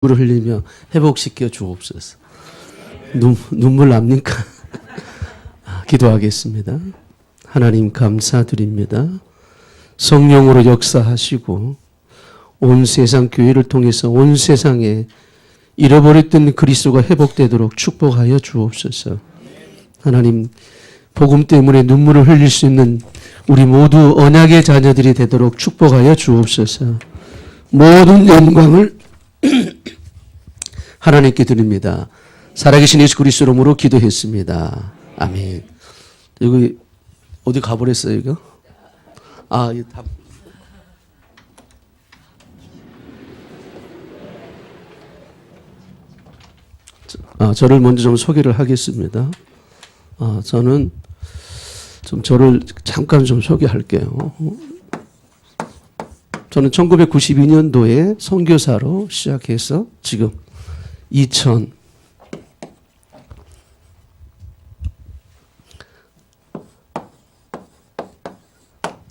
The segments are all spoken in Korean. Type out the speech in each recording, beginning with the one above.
눈물을 흘리며 회복시켜 주옵소서. 눈물 납니까? 기도하겠습니다. 하나님 감사드립니다. 성령으로 역사하시고 온 세상 교회를 통해서 온 세상에 잃어버렸던 그리스도가 회복되도록 축복하여 주옵소서. 하나님 복음 때문에 눈물을 흘릴 수 있는 우리 모두 언약의 자녀들이 되도록 축복하여 주옵소서. 모든 영광을 하나님께 드립니다. 살아계신 예수 그리스도 이름으로 기도했습니다. 아멘. 여기 어디 가버렸어요 이거? 이거 다. 저를 먼저 좀 소개를 하겠습니다. 저는 좀 저를 잠깐 좀 소개할게요. 저는 1992년도에 선교사로 시작해서 지금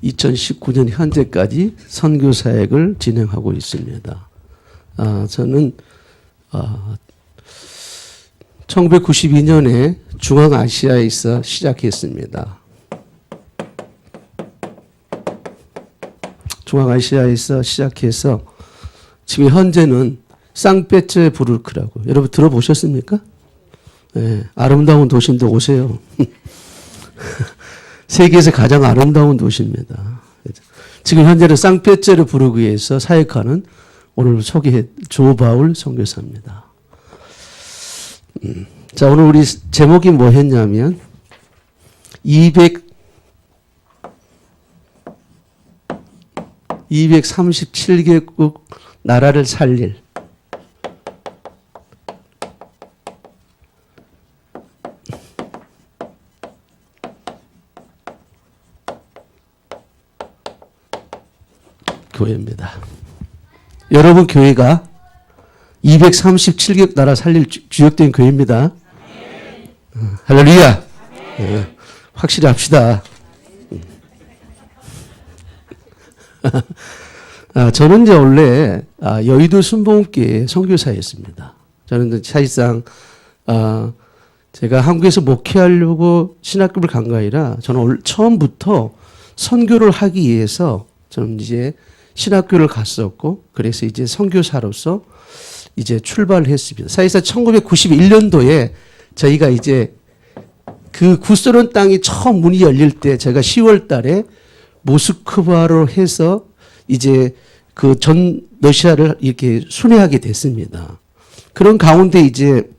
2019년 현재까지 선교사역을 진행하고 있습니다. 저는 1992년에 중앙아시아에서 시작했습니다. 중앙아시아에서 시작해서 지금 현재는 상페테부르크라고 여러분 들어보셨습니까? 네, 아름다운 도시인데 오세요. 세계에서 가장 아름다운 도시입니다. 지금 현재는 상페테르부르크에서 사역하는 오늘 소개해 조바울 선교사입니다. 자, 오늘 우리 제목이 뭐였냐면 237개국 나라를 살릴 교회입니다. 여러분 교회가 237개 나라 살릴 주역된 교회입니다. 할렐루야. 확실히 합시다. 저는 이제 원래 여의도 순복음교회 선교사였습니다. 저는 사실상 제가 한국에서 목회하려고 신학교를 간 게 아니라 저는 처음부터 선교를 하기 위해서 저는 이제 신학교를 갔었고 그래서 이제 선교사로서 이제 출발을 했습니다. 사실상 1991년도에 저희가 이제 그 구소련 땅이 처음 문이 열릴 때 제가 10월 달에 모스크바로 해서 이제 그 전 러시아를 이렇게 순회하게 됐습니다. 그런 가운데 이제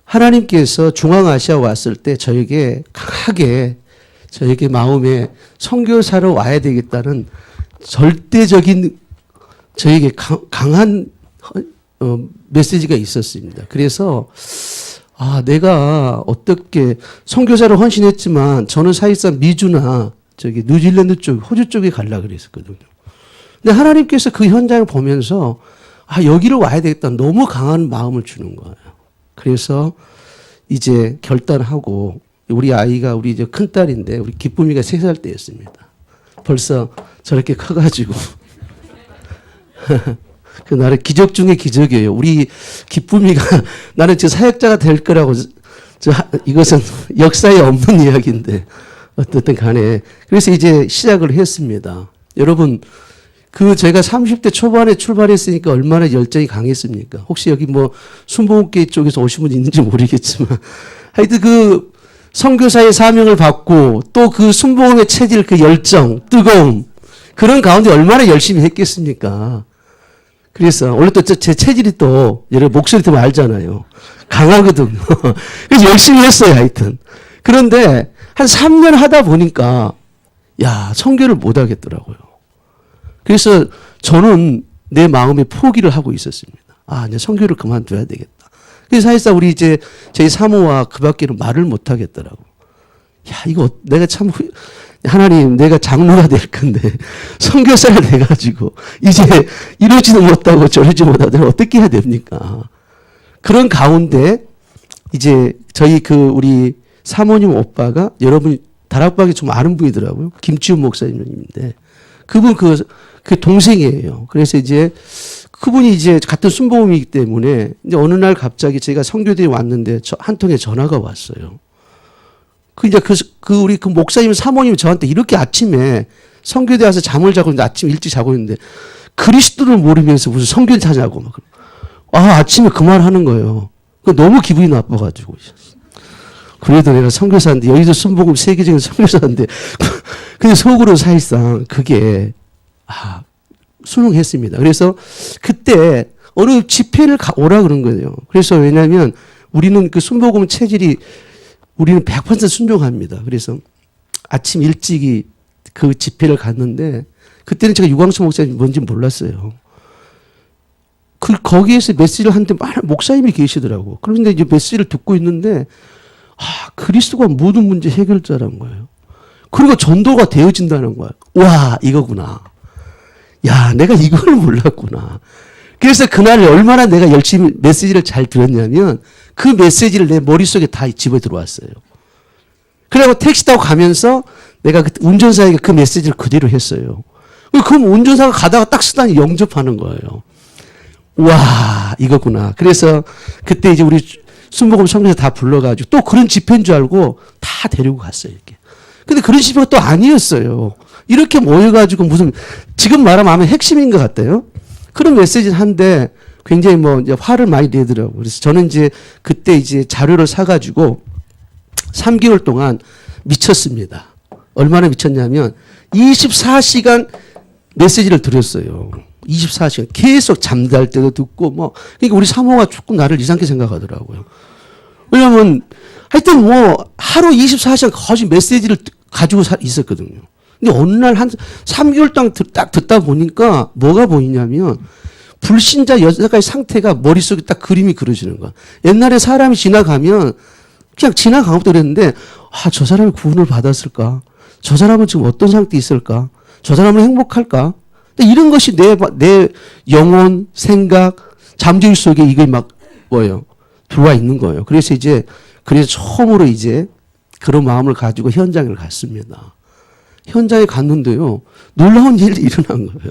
하나님께서 중앙아시아 왔을 때 저에게 강하게 저에게 마음에 선교사로 와야 되겠다는 절대적인 저에게 강한 메시지가 있었습니다. 그래서 내가 어떻게 선교사로 헌신했지만 저는 사실상 미주나 뉴질랜드 쪽, 호주 쪽에 가려고 그랬었거든요. 근데 하나님께서 그 현장을 보면서 여기로 와야 되겠다. 너무 강한 마음을 주는 거예요. 그래서 이제 결단하고 우리 아이가 우리 이제 큰 딸인데 우리 기쁨이가 3살 때였습니다. 벌써 저렇게 커가지고 그 나는 기적 중에 기적이에요. 우리 기쁨이가 나는 저 사역자가 될 거라고 이것은 역사에 없는 이야기인데 어쨌든 간에 그래서 이제 시작을 했습니다. 여러분 제가 30대 초반에 출발했으니까 얼마나 열정이 강했습니까? 혹시 여기 뭐 순복음교회 쪽에서 오신 분 있는지 모르겠지만 하여튼 그 선교사의 사명을 받고 또 그 순복음의 체질 그 열정 뜨거움 그런 가운데 얼마나 열심히 했겠습니까? 그래서 원래 또 제 체질이 또 여러분 목소리 들으면 알잖아요. 강하거든요. 그래서 열심히 했어요 하여튼. 그런데 한 3년 하다 보니까 선교를 못 하겠더라고요. 그래서 저는 내 마음에 포기를 하고 있었습니다. 이제 선교를 그만둬야 되겠다. 그래서 사실상 우리 이제 저희 사모와 그 밖에는 말을 못 하겠더라고. 이거 내가 참 하나님 내가 장로가 될 건데 선교사를 돼가지고 이제 이러지도 못하고 저러지 못하더니 어떻게 해야 됩니까? 그런 가운데 이제 저희 우리 사모님 오빠가 여러분 다락방에 좀 아는 분이더라고요. 김치훈 목사님인데 그분 그 동생이에요. 그래서 이제 그분이 이제 같은 순복음이기 때문에 이제 어느 날 갑자기 제가 선교대에 왔는데 한 통의 전화가 왔어요. 이제 우리 그 목사님 사모님이 저한테 이렇게 아침에 선교대 와서 잠을 자고 있는데 아침 일찍 자고 있는데 그리스도를 모르면서 무슨 선교를 하냐고 막. 아침에 그 말 하는 거예요. 너무 기분이 나빠가지고. 그래도 내가 선교사인데 여의도 순복음 세계적인 선교사인데 근데 속으로 사실상 그게 순응했습니다. 그래서 그때 어느 집회를 오라 그런 거예요. 그래서 왜냐하면 우리는 그 순복음 체질이 우리는 100% 순종합니다. 그래서 아침 일찍이 그 집회를 갔는데 그때는 제가 유광수 목사님이 뭔지 몰랐어요. 거기에서 메시지를 하는데 목사님이 계시더라고. 그런데 이제 메시지를 듣고 있는데 그리스도가 모든 문제 해결자라는 거예요. 그리고 전도가 되어진다는 거예요. 와, 이거구나. 야, 내가 이걸 몰랐구나. 그래서 그날 얼마나 내가 열심히 메시지를 잘 들었냐면 그 메시지를 내 머릿속에 다 집어 들어왔어요. 그리고 택시 타고 가면서 내가 운전사에게 그 메시지를 그대로 했어요. 그럼 운전사가 가다가 딱 쓰다니 영접하는 거예요. 와, 이거구나. 그래서 그때 이제 우리 순복음 성교사 다 불러가지고 또 그런 집회인 줄 알고 다 데리고 갔어요. 이렇게. 근데 그런 집회가 또 아니었어요. 이렇게 모여가지고 무슨 지금 말하면 아마 핵심인 것 같아요. 그런 메시지를 한데 굉장히 이제 화를 많이 내더라고요. 그래서 저는 이제 그때 이제 자료를 사가지고 3개월 동안 미쳤습니다. 얼마나 미쳤냐면 24시간 메시지를 들었어요. 24시간 계속 잠잘 때도 듣고 그러니까 우리 사모가 조금 나를 이상하게 생각하더라고요. 왜냐면 하여튼 하루 24시간 거의 메시지를 가지고 있었거든요. 근데 어느 날 한 3개월 동안 딱 듣다 보니까 뭐가 보이냐면 불신자 여자의 상태가 머릿속에 딱 그림이 그려지는 거야. 옛날에 사람이 지나가면 그냥 지나간 것도 그랬는데 저 사람이 구원을 받았을까? 저 사람은 지금 어떤 상태에 있을까? 저 사람은 행복할까? 이런 것이 내 영혼, 생각, 잠재울 속에 이게 들어와 있는 거예요. 그래서 처음으로 이제 그런 마음을 가지고 현장을 갔습니다. 현장에 갔는데요. 놀라운 일이 일어난 거예요.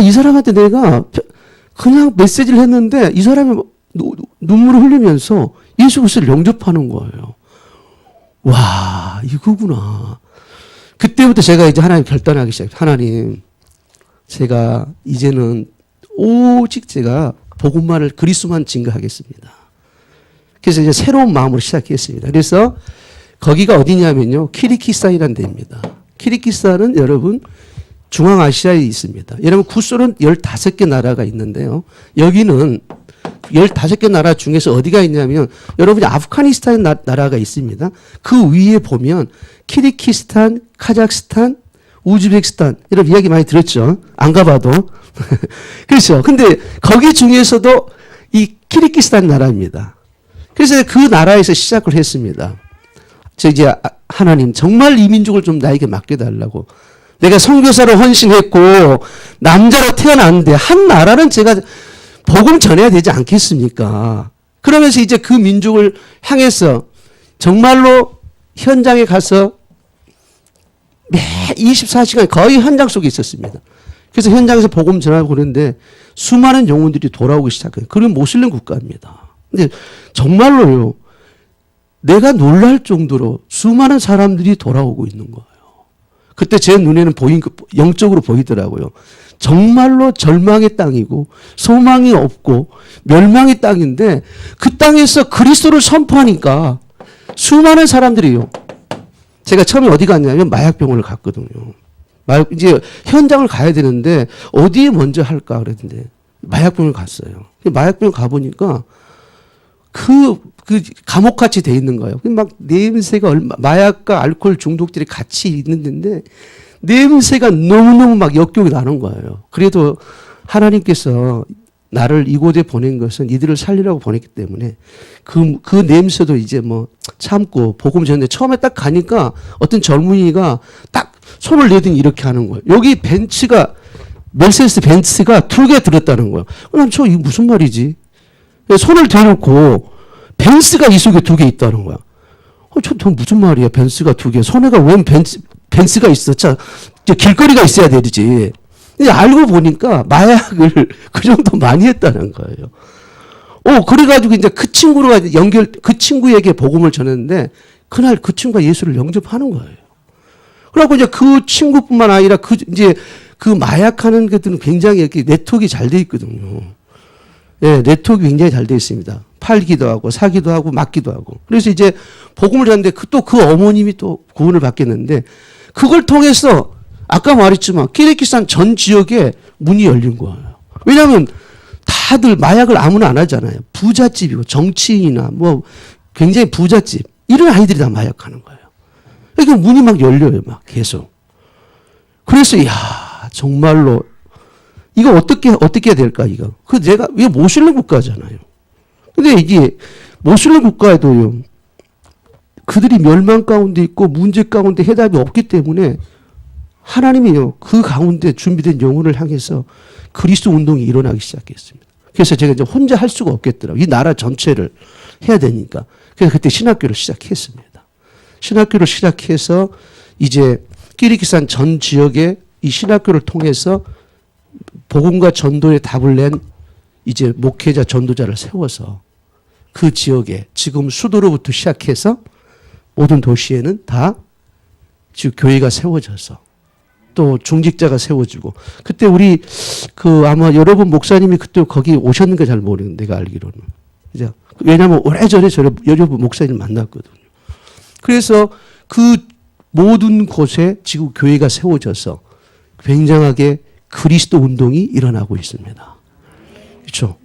이 사람한테 내가 그냥 메시지를 했는데 이 사람이 눈물을 흘리면서 예수 그리스도를 영접하는 거예요. 와, 이거구나. 그때부터 제가 이제 하나님 결단하기 시작해요. 하나님, 제가 이제는 오직 제가 복음만을 그리스도만 증거하겠습니다. 그래서 이제 새로운 마음으로 시작했습니다. 그래서 거기가 어디냐면요. 키르기스탄이라는 데입니다. 키르기스탄은 여러분 중앙아시아에 있습니다. 여러분 구소련 15개 나라가 있는데요. 여기는 15개 나라 중에서 어디가 있냐면 여러분이 아프가니스탄 나라가 있습니다. 그 위에 보면 키르기스탄, 카자흐스탄, 우즈베키스탄 이런 이야기 많이 들었죠. 안 가봐도. 그렇죠. 근데 거기 중에서도 이 키르기스탄 나라입니다. 그래서 그 나라에서 시작을 했습니다. 이제 하나님 정말 이 민족을 좀 나에게 맡겨달라고. 내가 선교사로 헌신했고 남자로 태어났는데 한 나라는 제가 복음 전해야 되지 않겠습니까? 그러면서 이제 그 민족을 향해서 정말로 현장에 가서 매 24시간 거의 현장 속에 있었습니다. 그래서 현장에서 복음 전하고 그러는데 수많은 영혼들이 돌아오기 시작해요. 그런 모슬림 국가입니다. 근데 정말로요. 내가 놀랄 정도로 수많은 사람들이 돌아오고 있는 거예요. 그때 제 눈에는 영적으로 보이더라고요. 정말로 절망의 땅이고 소망이 없고 멸망의 땅인데 그 땅에서 그리스도를 선포하니까 수많은 사람들이요. 제가 처음에 어디 갔냐면 마약병원을 갔거든요. 이제 현장을 가야 되는데 어디에 먼저 할까 그랬는데 마약병원을 갔어요. 마약병원 가보니까 그 감옥같이 돼 있는 거예요. 막 냄새가 마약과 알코올 중독들이 같이 있는데 냄새가 너무너무 막 역겹게 나는 거예요. 그래도 하나님께서 나를 이곳에 보낸 것은 이들을 살리라고 보냈기 때문에 그 냄새도 이제 참고 복음 전에 처음에 딱 가니까 어떤 젊은이가 딱 손을 내더니 이렇게 하는 거예요. 여기 메르세데스 벤츠가 2개 들었다는 거예요. 난 이게 무슨 말이지? 손을 대놓고 벤츠가 이 속에 2개 있다는 거야. 저 무슨 말이야? 벤츠가 2개. 손에가 웬 벤츠가 있어? 길거리가 있어야 되지. 근데 알고 보니까 마약을 그 정도 많이 했다는 거예요. 그래가지고 이제 그 친구에게 복음을 전했는데 그날 그 친구가 예수를 영접하는 거예요. 그래갖고 이제 그 친구뿐만 아니라 그 마약하는 것들은 굉장히 이렇게 네트워크가 잘 돼 있거든요. 예, 네트워크 굉장히 잘 돼 있습니다. 팔기도 하고 사기도 하고 맞기도 하고. 그래서 이제 복음을 전했는데 또 그 어머님이 또 구원을 받겠는데 그걸 통해서 아까 말했지만 키르기스탄 전 지역에 문이 열린 거예요. 왜냐하면 다들 마약을 아무나 안 하잖아요. 부잣집이고 정치인이나 뭐 굉장히 부잣집 이런 아이들이 다 마약하는 거예요. 그러니까 문이 막 열려요, 막 계속. 그래서 정말로 이거 어떻게 해야 될까 이거. 이게 모슬렘 국가잖아요. 근데 이게 모슬렘 국가에도요. 그들이 멸망 가운데 있고 문제 가운데 해답이 없기 때문에 하나님이요. 그 가운데 준비된 영혼을 향해서 그리스도 운동이 일어나기 시작했습니다. 그래서 제가 이제 혼자 할 수가 없겠더라고요. 이 나라 전체를 해야 되니까. 그래서 그때 신학교를 시작했습니다. 신학교를 시작해서 이제 키르기스탄 전 지역에 이 신학교를 통해서 복음과 전도의 답을 낸 이제 목회자 전도자를 세워서 그 지역에 지금 수도로부터 시작해서 모든 도시에는 다 지금 교회가 세워져서 또 중직자가 세워지고 그때 우리 아마 여러분 목사님이 그때 거기 오셨는가 잘 모르겠는데 내가 알기로는 이제 왜냐하면 오래전에 여러분 목사님 만났거든요. 그래서 그 모든 곳에 지금 교회가 세워져서 굉장하게 그리스도 운동이 일어나고 있습니다. 그렇죠?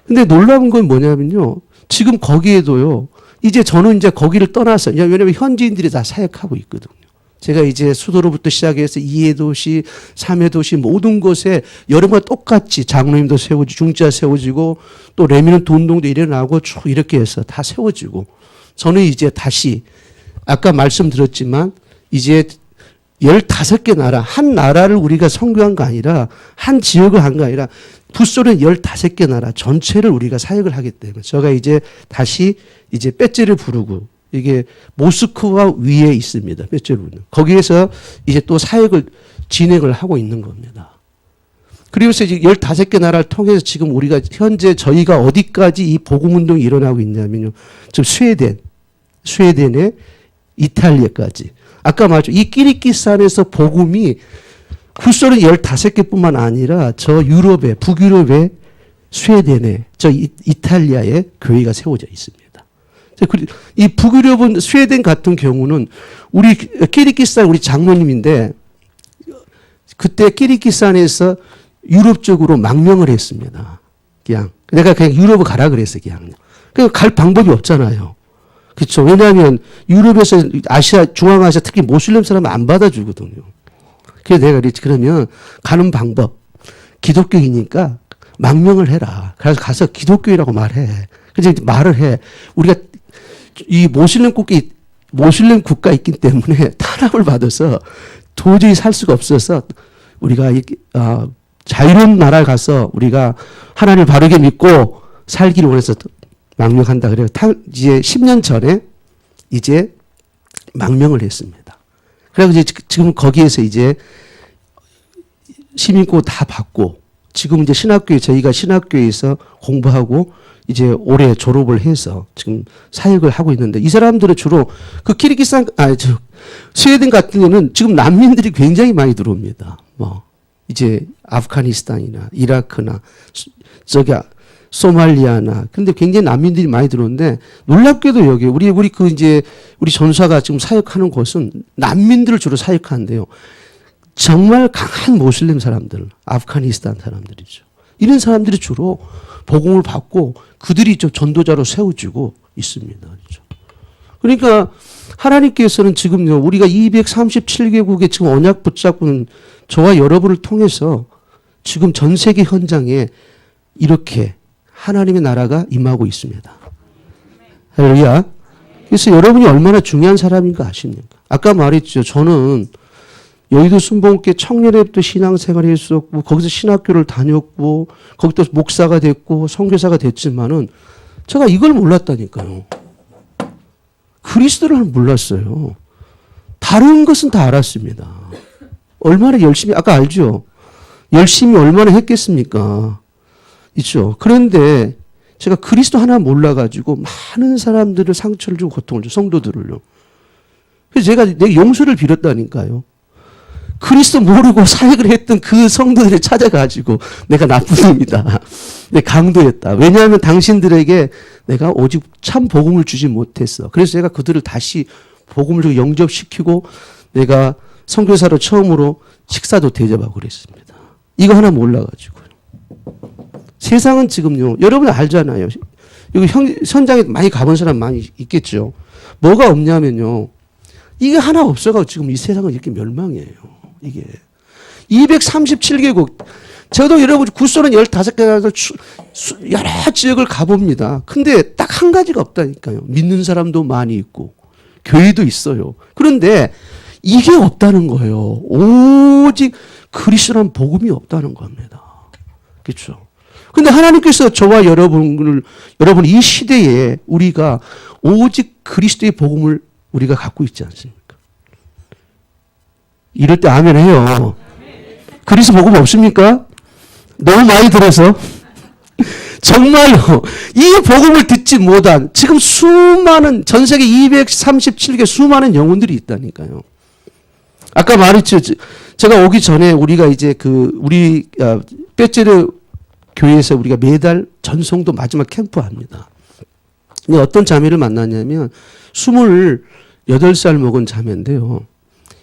근데 놀라운 건 뭐냐면요. 지금 거기에도요. 이제 저는 이제 거기를 떠나서 왜냐하면 현지인들이 다 사역하고 있거든요. 제가 이제 수도로부터 시작해서 2회 도시, 3회 도시 모든 곳에 여러분과 똑같이 장로님도 세워지고 중자 세워지고 또 레미넌트 운동도 일어나고 쭉 이렇게 해서 다 세워지고 저는 이제 다시 아까 말씀드렸지만 이제 15개 나라, 한 나라를 우리가 선교한 거 아니라 한 지역을 한 거 아니라 붓소련 15개 나라 전체를 우리가 사역을 하기 때문에 제가 이제 다시 이제 배째를 부르고 이게 모스크바 위에 있습니다. 배째를 부르는. 거기에서 이제 또 사역을 진행을 하고 있는 겁니다. 그리고서 이제 15개 나라를 통해서 지금 우리가 현재 저희가 어디까지 이 복음운동이 일어나고 있냐면요. 지금 스웨덴에 이탈리아까지. 아까 말했죠. 이 키르기스탄에서 복음이 굿소련 15개뿐만 아니라 저 유럽에, 북유럽에, 스웨덴에, 저 이탈리아에 교회가 세워져 있습니다. 이 북유럽은 스웨덴 같은 경우는 우리 키르기스탄 우리 장로님인데 그때 키르기스탄에서 유럽 쪽으로 망명을 했습니다. 내가 그냥 유럽을 가라 그랬어요. 그냥 갈 방법이 없잖아요. 그렇죠. 왜냐하면 유럽에서 중앙아시아 특히 모슬렘 사람은 안 받아주거든요. 그래서 내가 그러면 가는 방법 기독교이니까 망명을 해라. 그래서 가서 기독교이라고 말해. 그래서 말을 해. 우리가 이 모슬렘 국가 있기 때문에 탄압을 받아서 도저히 살 수가 없어서 우리가 자유로운 나라에 가서 우리가 하나님을 바르게 믿고 살기를 원해서 망명한다. 그래요. 이제 10년 전에 이제 망명을 했습니다. 그래서 이제 지금 거기에서 이제 시민권 다 받고 지금 이제 저희가 신학교에서 공부하고 이제 올해 졸업을 해서 지금 사역을 하고 있는데 이 사람들은 주로 그 스웨덴 같은 경우는 지금 난민들이 굉장히 많이 들어옵니다. 이제 아프가니스탄이나 이라크나 소말리아나 근데 굉장히 난민들이 많이 들어오는데 놀랍게도 여기 우리 전사가 지금 사역하는 곳은 난민들을 주로 사역하는데요. 정말 강한 모슬렘 사람들, 아프가니스탄 사람들이죠. 이런 사람들이 주로 복음을 받고 그들이 좀 전도자로 세워지고 있습니다. 그렇죠? 그러니까 하나님께서는 지금요 우리가 237개국에 지금 언약 붙잡고는 저와 여러분을 통해서 지금 전 세계 현장에 이렇게 하나님의 나라가 임하고 있습니다. 할렐루야. 그래서 여러분이 얼마나 중요한 사람인가 아십니까? 아까 말했죠. 저는 여의도 순복음교회 청년회부터 신앙생활을 했었고 거기서 신학교를 다녔고 거기도 목사가 됐고 선교사가 됐지만은 제가 이걸 몰랐다니까요. 그리스도를 몰랐어요. 다른 것은 다 알았습니다. 얼마나 열심히 아까 알죠. 열심히 얼마나 했겠습니까? 있죠. 그런데 제가 그리스도 하나 몰라가지고 많은 사람들을 상처를 주고 고통을 주고 성도들을요. 그래서 제가 내 용서를 빌었다니까요. 그리스도 모르고 사역을 했던 그 성도들을 찾아가지고 내가 나쁜 놈이다. 내가 강도였다. 왜냐하면 당신들에게 내가 오직 참 복음을 주지 못했어. 그래서 제가 그들을 다시 복음을 주고 영접시키고 내가 선교사로 처음으로 식사도 대접하고 그랬습니다. 이거 하나 몰라가지고요. 세상은 지금요. 여러분 알잖아요. 여기 현장에 많이 가본 사람 많이 있겠죠. 뭐가 없냐면요. 이게 하나 없어가지고 지금 이 세상은 이렇게 멸망이에요. 이게 237개국 저도 여러분 구소련 15개 가서 여러 지역을 가봅니다. 근데 딱 한 가지가 없다니까요. 믿는 사람도 많이 있고 교회도 있어요. 그런데 이게 없다는 거예요. 오직 그리스도란 복음이 없다는 겁니다. 그렇죠? 근데 하나님께서 저와 여러분 이 시대에 우리가 오직 그리스도의 복음을 우리가 갖고 있지 않습니까? 이럴 때 아멘 해요. 그리스도 복음 없습니까? 너무 많이 들어서. 정말로 이 복음을 듣지 못한 지금 수많은 전 세계 237개 수많은 영혼들이 있다니까요. 아까 말했죠. 제가 오기 전에 우리가 이제 우리 빼째르 교회에서 우리가 매달 전성도 마지막 캠프 합니다. 근데 어떤 자매를 만났냐면 28살 먹은 자매인데요.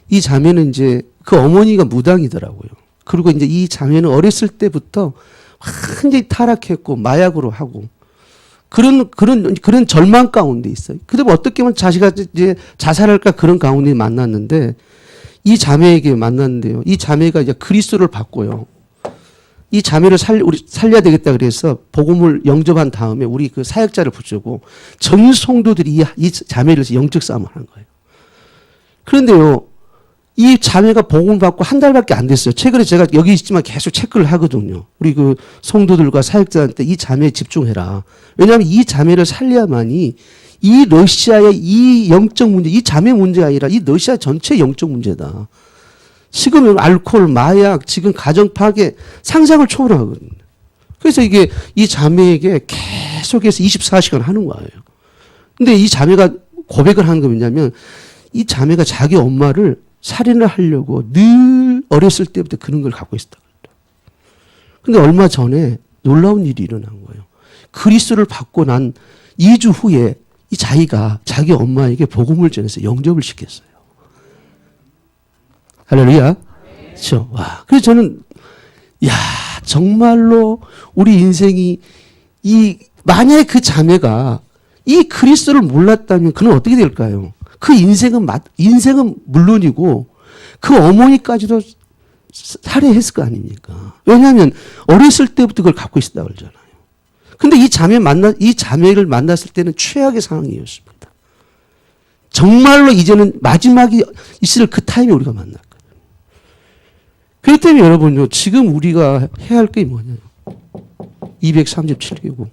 이 자매는 이제 그 어머니가 무당이더라고요. 그리고 이제 이 자매는 어렸을 때부터 완전히 타락했고 마약으로 하고 그런 절망 가운데 있어요. 그래도 어떻게 보면 자식아 이제 자살할까 그런 가운데 만났는데 이 자매에게 만났는데요. 이 자매가 이제 그리스도를 받고요. 이 자매를 우리 살려야 되겠다 그래서 복음을 영접한 다음에 우리 그 사역자를 붙이고 전 성도들이 이 자매를 영적 싸움을 하는 거예요. 그런데요. 이 자매가 복음을 받고 한 달밖에 안 됐어요. 최근에 제가 여기 있지만 계속 체크를 하거든요. 우리 그 성도들과 사역자한테 이 자매에 집중해라. 왜냐하면 이 자매를 살려야만이 이 러시아의 이 영적 문제, 이 자매 문제가 아니라 이 러시아 전체 영적 문제다. 지금 알코올, 마약, 지금 가정 파괴 상상을 초월하거든요. 그래서 이게 이 자매에게 계속해서 24시간 하는 거예요. 근데 이 자매가 고백을 하는 게 뭐냐면 이 자매가 자기 엄마를 살인을 하려고 늘 어렸을 때부터 그런 걸 갖고 있었다. 그런데 얼마 전에 놀라운 일이 일어난 거예요. 그리스도를 받고 난 2주 후에 이 자기가 자기 엄마에게 복음을 전해서 영접을 시켰어요. 할렐루야. 그렇죠. 와. 그래서 저는 정말로 우리 인생이 만약에 그 자매가 이 그리스도를 몰랐다면 그는 어떻게 될까요? 그 인생은 물론이고 그 어머니까지도 살해했을 거 아닙니까? 왜냐하면 어렸을 때부터 그걸 갖고 있었다고 그러잖아요. 근데 이 자매를 만났을 때는 최악의 상황이었습니다. 정말로 이제는 마지막이 있을 그 타임에 우리가 만났거든요. 그렇기 때문에 여러분요, 지금 우리가 해야 할 게 뭐냐요? 237개국.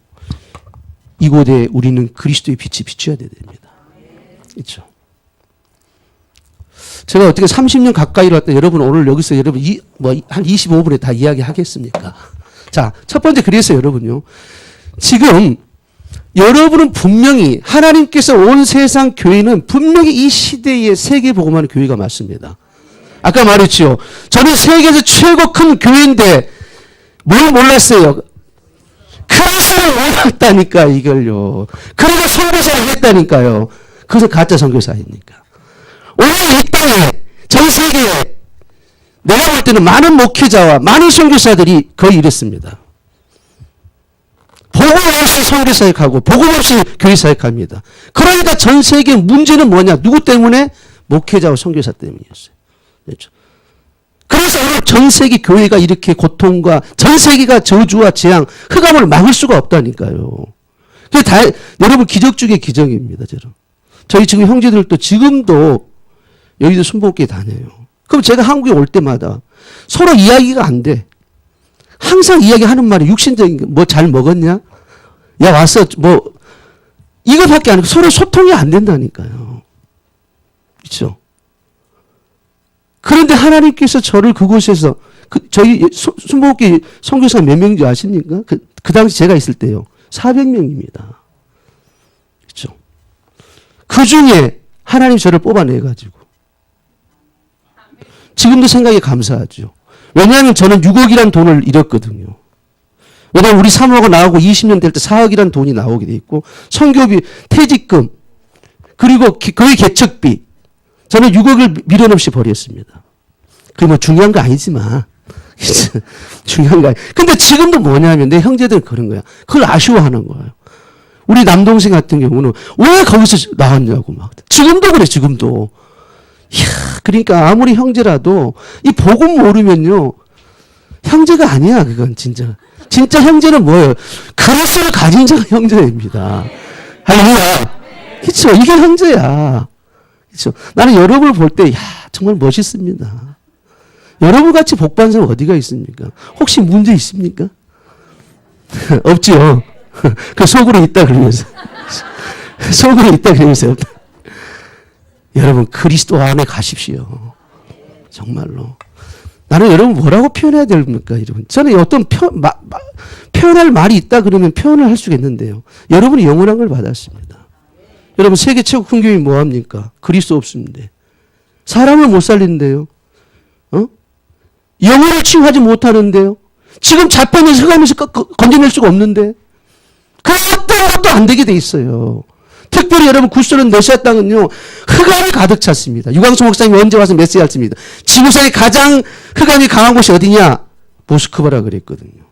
이곳에 우리는 그리스도의 빛이 비춰야 됩니다. 그렇죠? 제가 어떻게 30년 가까이로 왔다 여러분 오늘 여기서 여러분 한 25분에 다 이야기하겠습니까? 자, 첫 번째 그래서 여러분요. 지금 여러분은 분명히 하나님께서 온 세상 교회는 분명히 이 시대에 세계 복음하는 교회가 맞습니다. 아까 말했죠. 저는 세계에서 최고 큰 교회인데 뭘 몰랐어요? 그리스도를 몰랐다니까 이걸요. 그래서 선교사를 했다니까요. 그래서 가짜 선교사입니까? 오늘 이 땅에 전 세계에 내가 볼 때는 많은 목회자와 많은 선교사들이 거의 이랬습니다. 복음 없이 선교 사역하고 복음 없이 교회 사역합니다. 그러니까 전 세계 문제는 뭐냐? 누구 때문에? 목회자와 선교사 때문이었어요. 그렇죠? 그래서 오늘 전 세계 교회가 이렇게 고통과 전 세계가 저주와 재앙, 흑암을 막을 수가 없다니까요. 여러분 기적 중에 기적입니다. 저희 지금 형제들도 지금도 여의도 순복교에 다녀요. 그럼 제가 한국에 올 때마다 서로 이야기가 안 돼. 항상 이야기하는 말이 육신적인 뭐 잘 먹었냐? 야 왔어 뭐 이거밖에 아니고 서로 소통이 안 된다니까요. 그렇죠? 그런데 하나님께서 저를 그곳에서 저희 순복음교회 선교사가 몇 명인지 아십니까? 그 당시 제가 있을 때요. 400명입니다. 그렇죠? 그 중에 하나님 저를 뽑아내가지고 지금도 생각이 감사하죠. 왜냐하면 저는 6억이란 돈을 잃었거든요. 왜냐하면 우리 사모가 나오고 20년 될 때 4억이란 돈이 나오게 돼 있고 선교비, 퇴직금, 그리고 거의 개척비, 저는 6억을 미련 없이 버렸습니다. 그게 뭐 중요한 거 아니지만 중요한 거 아니. 근데 지금도 뭐냐면 내 형제들은 그런 거야. 그걸 아쉬워하는 거예요. 우리 남동생 같은 경우는 왜 거기서 나왔냐고 막. 지금도 그래, 지금도. 이야, 그러니까 아무리 형제라도 이 복음 모르면요. 형제가 아니야, 그건 진짜. 진짜 형제는 뭐예요? 그리스도를 가진 자가 형제입니다. 할렐루야. 그렇죠. 이게 형제야. 그렇죠. 나는 여러분을 볼 때, 야, 정말 멋있습니다. 여러분 같이 복 받는 사람 어디가 있습니까? 혹시 문제 있습니까? 없지요. 그 속으로 있다 그러면서. 속으로 있다 그러면서. 여러분, 그리스도 안에 가십시오. 정말로. 나는 여러분 뭐라고 표현해야 됩니까, 여러분? 저는 어떤 표현할 말이 있다 그러면 표현을 할 수가 있는데요. 여러분이 영원한 걸 받았습니다. 여러분, 세계 최고 큰 교회 뭐합니까? 그리스도 없습니다. 사람을 못 살린대요. 영혼을 치유하지 못하는데요. 지금 자편에서 흑암에서 건져낼 수가 없는데. 그 어떤 것도 안 되게 돼 있어요. 특별히 여러분 구스론 러시아 땅은요. 흑암이 가득 찼습니다. 유광수 목사님이 언제 와서 메시지 했습니다. 지구상에 가장 흑암이 강한 곳이 어디냐? 모스크바라 그랬거든요.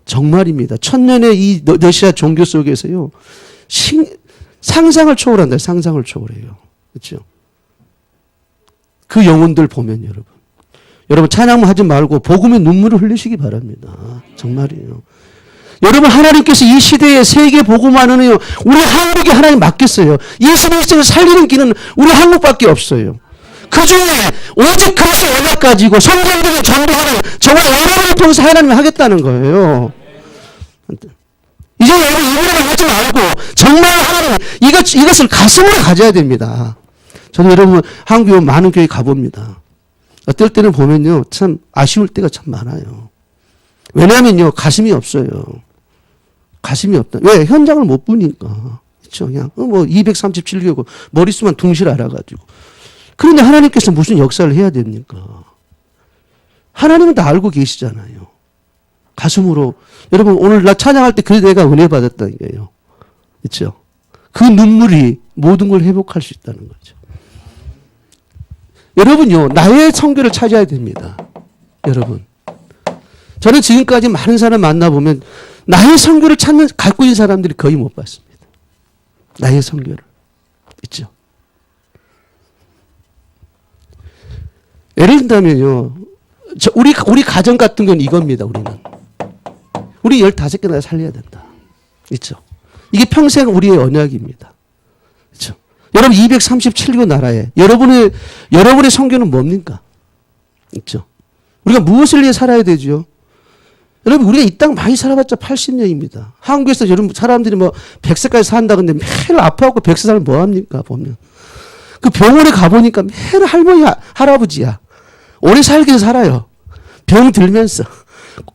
정말입니다. 천년의 이 러시아 종교 속에서요. 상상을 초월한다. 상상을 초월해요. 그렇죠? 그 영혼들 보면 여러분 찬양만 하지 말고 복음의 눈물을 흘리시기 바랍니다. 정말이에요. 여러분 하나님께서 이 시대에 세계 복음화는요. 우리 한국에 하나님 맡겼어요. 예수님을 살리는 길은 우리 한국밖에 없어요. 그 중에 오직 그리스도 언약 가지고 성경적인 전도하는 정말 여러분을 통해서 하나님이 하겠다는 거예요. 이제 여러분 이거를 하지 말고 정말 하나님 이것을 가슴으로 가져야 됩니다. 저는 여러분 한국에 많은 교회 가봅니다. 어떨 때는 보면요. 참 아쉬울 때가 참 많아요. 왜냐하면요. 가슴이 없어요. 가슴이 없다. 왜? 현장을 못 보니까. 그렇죠. 그냥 뭐 237교고 머릿수만 둥실 알아가지고. 그런데 하나님께서 무슨 역사를 해야 됩니까? 하나님은 다 알고 계시잖아요. 가슴으로. 여러분 오늘 나 찬양할 때 그래 내가 은혜 받았다는 거예요. 그렇죠. 그 눈물이 모든 걸 회복할 수 있다는 거죠. 여러분요. 나의 성교를 찾아야 됩니다. 여러분. 저는 지금까지 많은 사람 만나보면 나의 성교를 갖고 있는 사람들이 거의 못 봤습니다. 나의 성교를. 있죠. 예를 들자면요. 우리 가정 같은 건 이겁니다. 우리 15개나 살려야 된다. 있죠. 이게 평생 우리의 언약입니다. 그렇죠. 여러분 237개 나라에 여러분의 성교는 뭡니까? 있죠. 우리가 무엇을 위해 살아야 되죠? 여러분 우리가 이 땅 많이 살아봤자 80년입니다. 한국에서 여러분 사람들이 뭐 100세까지 산다 근데 매일 아파갖고 100세 살면 뭐합니까? 보면 그 병원에 가보니까 매일 할머니 할아버지야. 오래 살긴 살아요. 병 들면서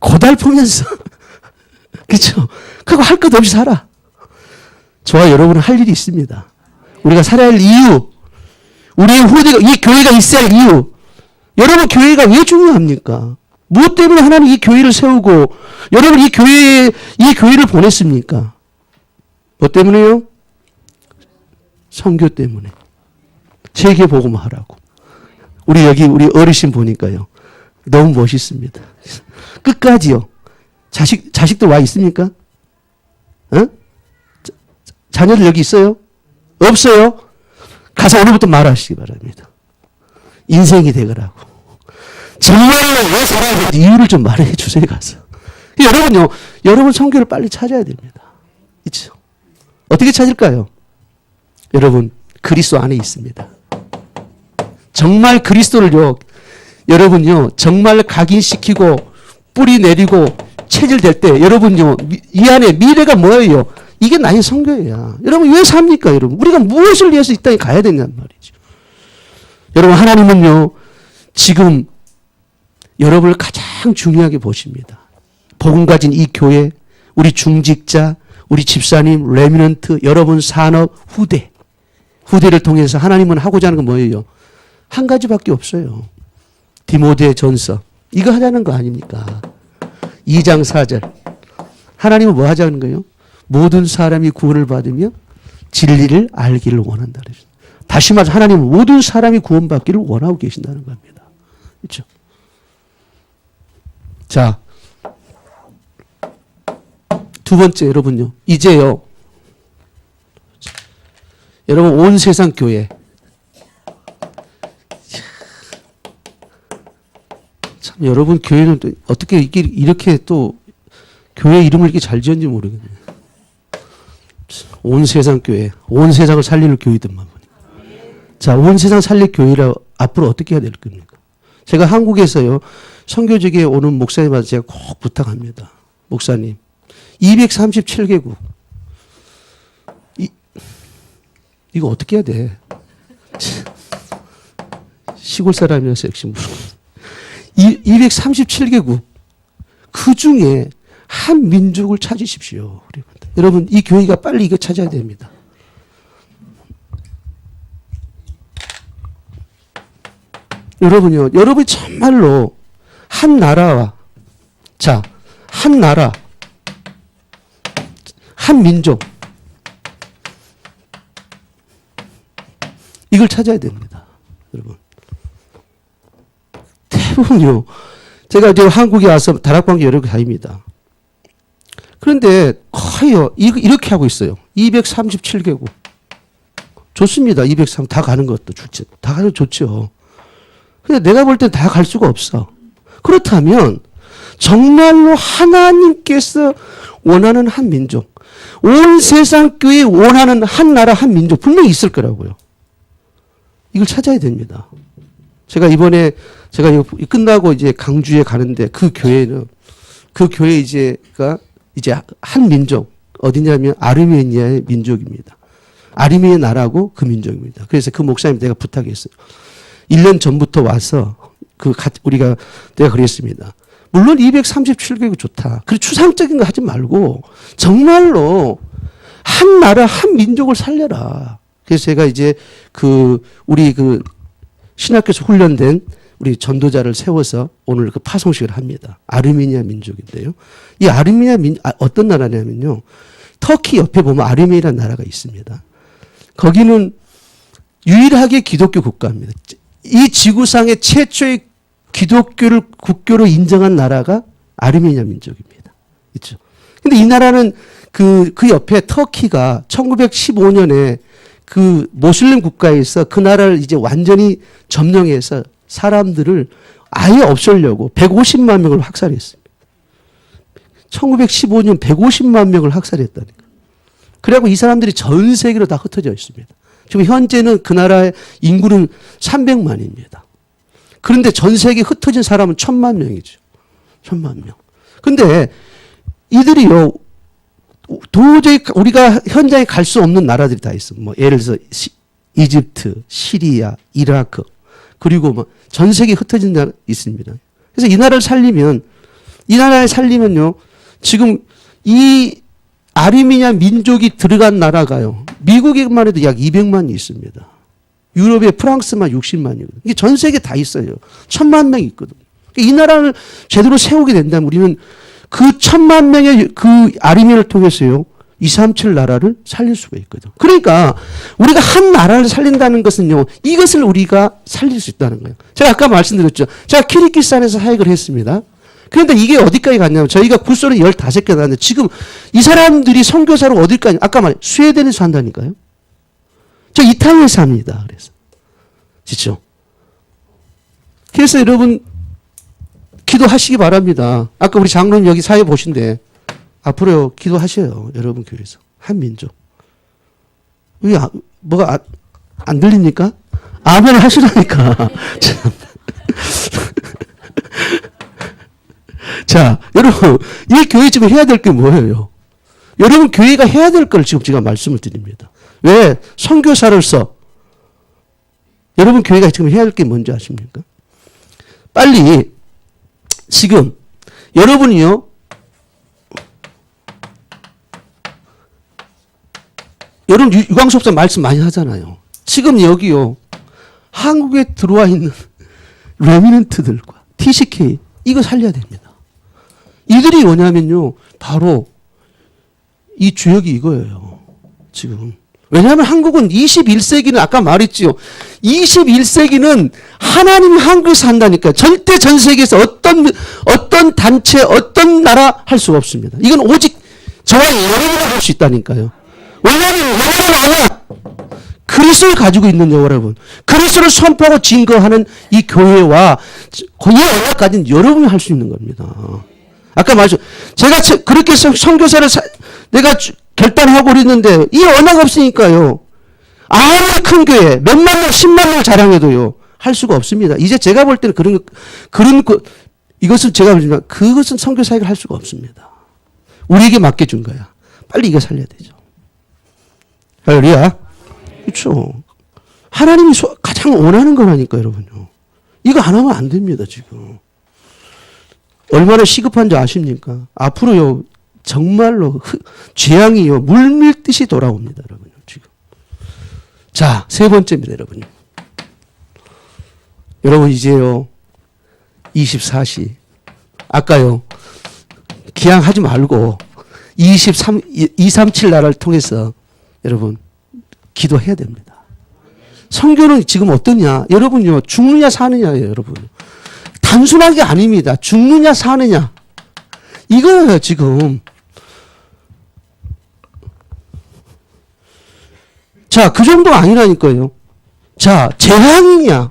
고달프면서 그렇죠? 그거 할 것 없이 살아. 저와 여러분은 할 일이 있습니다. 우리가 살아야 할 이유, 우리의 후대가 이 교회가 있어야 할 이유. 여러분 교회가 왜 중요합니까? 무엇 때문에 하나님 이 교회를 세우고 여러분 이 교회를 보냈습니까? 뭐 때문에요? 선교 때문에. 세계 복음하라고. 우리 어르신 보니까요. 너무 멋있습니다. 끝까지요. 자식들 와 있습니까? 자녀들 여기 있어요? 없어요? 가서 오늘부터 말하시기 바랍니다. 인생이 되거라고. 정말로 왜 살아야 되는지 이유를 좀 말해 주세요, 가서. 여러분요, 여러분 성교를 빨리 찾아야 됩니다. 있죠? 어떻게 찾을까요? 여러분, 그리스도 안에 있습니다. 정말 그리스도를요, 여러분요, 정말 각인시키고, 뿌리 내리고, 체질될 때, 여러분요, 이 안에 미래가 뭐예요? 이게 나의 성교예요. 여러분, 왜 삽니까, 여러분? 우리가 무엇을 위해서 이 땅에 가야 되냔 말이죠. 여러분, 하나님은요, 지금 여러분을 가장 중요하게 보십니다. 복음 가진 이 교회, 우리 중직자, 우리 집사님, 레미넌트, 여러분 산업, 후대를 통해서 하나님은 하고자 하는 건 뭐예요? 한 가지밖에 없어요. 디모데 전서. 이거 하자는 거 아닙니까? 2장 4절. 하나님은 뭐 하자는 거예요? 모든 사람이 구원을 받으며 진리를 알기를 원한다. 다시 말해서 하나님은 모든 사람이 구원받기를 원하고 계신다는 겁니다. 그렇죠? 자, 두 번째 여러분요. 이제요. 여러분 온 세상 교회. 참 여러분 교회는 또 어떻게 이렇게 또 교회 이름을 이렇게 잘 지었는지 모르겠네요. 온 세상 교회, 온 세상을 살릴 교회들만. 자, 온 세상 살릴 교회라 앞으로 어떻게 해야 될 겁니까? 제가 한국에서요 선교지에 오는 목사님한테 제가 꼭 부탁합니다. 목사님, 237개국 이거 어떻게 해야 돼? 시골 사람이라서 역시 237개국 그 중에 한 민족을 찾으십시오. 여러분 이 교회가 빨리 이거 찾아야 됩니다. 여러분요, 여러분이 정말로 한 나라와 한 나라, 한 민족 이걸 찾아야 됩니다. 여러분 대부분요, 제가 이제 한국에 와서 다락방교 여러 개 다닙니다. 그런데 거의요 이렇게 하고 있어요. 237개국 좋습니다. 203 다 가는 것도 좋죠. 다 가도 좋죠. 근데 내가 볼 땐 다 갈 수가 없어. 그렇다면 정말로 하나님께서 원하는 한 민족, 온 세상 교회 원하는 한 나라 한 민족 분명히 있을 거라고요. 이걸 찾아야 됩니다. 제가 이번에 제가 이거 끝나고 이제 강주에 가는데 그 교회 이제가 이제 한 민족 어디냐면 아르메니아의 민족입니다. 아르메니아 나라고 그 민족입니다. 그래서 그 목사님 내가 부탁했어요. 1년 전부터 와서 내가 그랬습니다. 물론 237개국 좋다. 그리고 추상적인 거 하지 말고 정말로 한 나라 한 민족을 살려라. 그래서 제가 이제 우리 신학교에서 훈련된 우리 전도자를 세워서 오늘 그 파송식을 합니다. 아르메니아 민족인데요. 이 아르메니아 어떤 나라냐면요. 터키 옆에 보면 아르메니아라는 나라가 있습니다. 거기는 유일하게 기독교 국가입니다. 이 지구상의 최초의 기독교를 국교로 인정한 나라가 아르메니아 민족입니다. 그렇죠? 근데 이 나라는 그 옆에 터키가 1915년에 그 모슬림 국가에서 그 나라를 이제 완전히 점령해서 사람들을 아예 없애려고 150만 명을 학살했습니다. 1915년 150만 명을 학살했다니까. 그래갖고 이 사람들이 전 세계로 다 흩어져 있습니다. 지금 현재는 그 나라의 인구는 300만입니다. 그런데 전 세계에 흩어진 사람은 1000만 명이죠. 1000만 명. 근데 이들이요, 도저히 우리가 현장에 갈 수 없는 나라들이 다 있어. 뭐 예를 들어서 이집트, 시리아, 이라크, 그리고 뭐 전 세계에 흩어진 나라 있습니다. 그래서 이 나라를 살리면요, 지금 이 아르메니아 민족이 들어간 나라가요, 미국에만 해도 약 200만이 있습니다. 유럽에 프랑스만 60만이거든요. 이게 전 세계 다 있어요. 1000만 명이 있거든요. 이 나라를 제대로 세우게 된다면 우리는 그 1000만 명의 그 아르메니아를 통해서요, 237 나라를 살릴 수가 있거든요. 그러니까 우리가 한 나라를 살린다는 것은요, 이것을 우리가 살릴 수 있다는 거예요. 제가 아까 말씀드렸죠. 제가 키르기스탄에서 사역을 했습니다. 그런데 이게 어디까지 갔냐면 저희가 굿소리 15개 나왔는데 지금 이 사람들이 선교사로 어딜까지, 아까 말해 스웨덴에서 한다니까요. 저 이탈리아에서 합니다. 그래서 그렇죠. 그래서 여러분 기도하시기 바랍니다. 아까 우리 장로님 여기 사회 보신데 앞으로 기도하셔요. 여러분 교회에서 한민족. 왜 뭐가 안 들립니까? 아멘 하시라니까. 자, 여러분, 이 교회 지금 해야 될 게 뭐예요? 여러분 교회가 해야 될 걸 지금 제가 말씀을 드립니다. 왜? 선교사로서 여러분 교회가 지금 해야 할 게 뭔지 아십니까? 빨리 지금 여러분이요. 여러분 유광수업사 말씀 많이 하잖아요. 지금 여기요. 한국에 들어와 있는 레미넌트들과 TCK 이거 살려야 됩니다. 이들이 뭐냐면요. 바로 이 주역이 이거예요. 지금. 왜냐하면 한국은 21세기는 아까 말했지요. 21세기는 하나님이 한국에서 한다니까요. 절대 전 세계에서 어떤 단체, 어떤 나라 할 수가 없습니다. 이건 오직 저와 여러분이 할 수 있다니까요. 왜냐하면 하나 그리스도를 가지고 있는 여러분, 그리스도를 선포하고 증거하는 이 교회와 이 언약까지는 여러분이 할 수 있는 겁니다. 아까 말했죠. 제가 그렇게 선교사를 내가 결단하고 그랬는데 이 언약 없으니까요. 아무리 큰 교회 몇만 명, 10만 명 자랑해도요. 할 수가 없습니다. 이제 제가 볼 때는 이것은 제가 보지만 그것은 선교사에게 할 수가 없습니다. 우리에게 맡겨준 거야. 빨리 이거 살려야 되죠. 할렐루야. 그렇죠. 하나님이 가장 원하는 거라니까 여러분요. 이거 안 하면 안 됩니다 지금. 얼마나 시급한지 아십니까? 앞으로요 정말로 재앙이요 물밀듯이 돌아옵니다 여러분요 지금. 자, 세 번째입니다 여러분요. 여러분 이제요 24시 아까요 기양하지 말고 237 나라를 통해서 여러분 기도해야 됩니다. 선교는 지금 어떠냐? 여러분요 죽느냐 사느냐예요 여러분. 단순한 게 아닙니다. 죽느냐 사느냐 이거예요 지금. 자, 그 정도 아니라니까요. 자, 재앙이냐?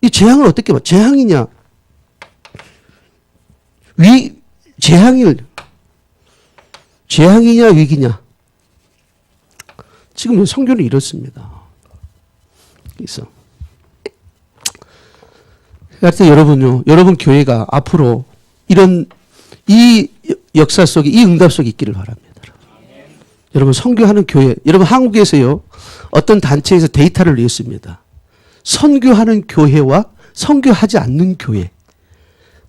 이 재앙을 어떻게 봐? 재앙이냐? 재앙이냐 위기냐? 지금 성경은 이렇습니다. 그래서 하여튼 여러분요, 여러분 교회가 앞으로 이 역사 속에 이 응답 속에 있기를 바랍니다. 여러분 선교하는 교회, 여러분 한국에서요 어떤 단체에서 데이터를 냈습니다. 선교하는 교회와 선교하지 않는 교회.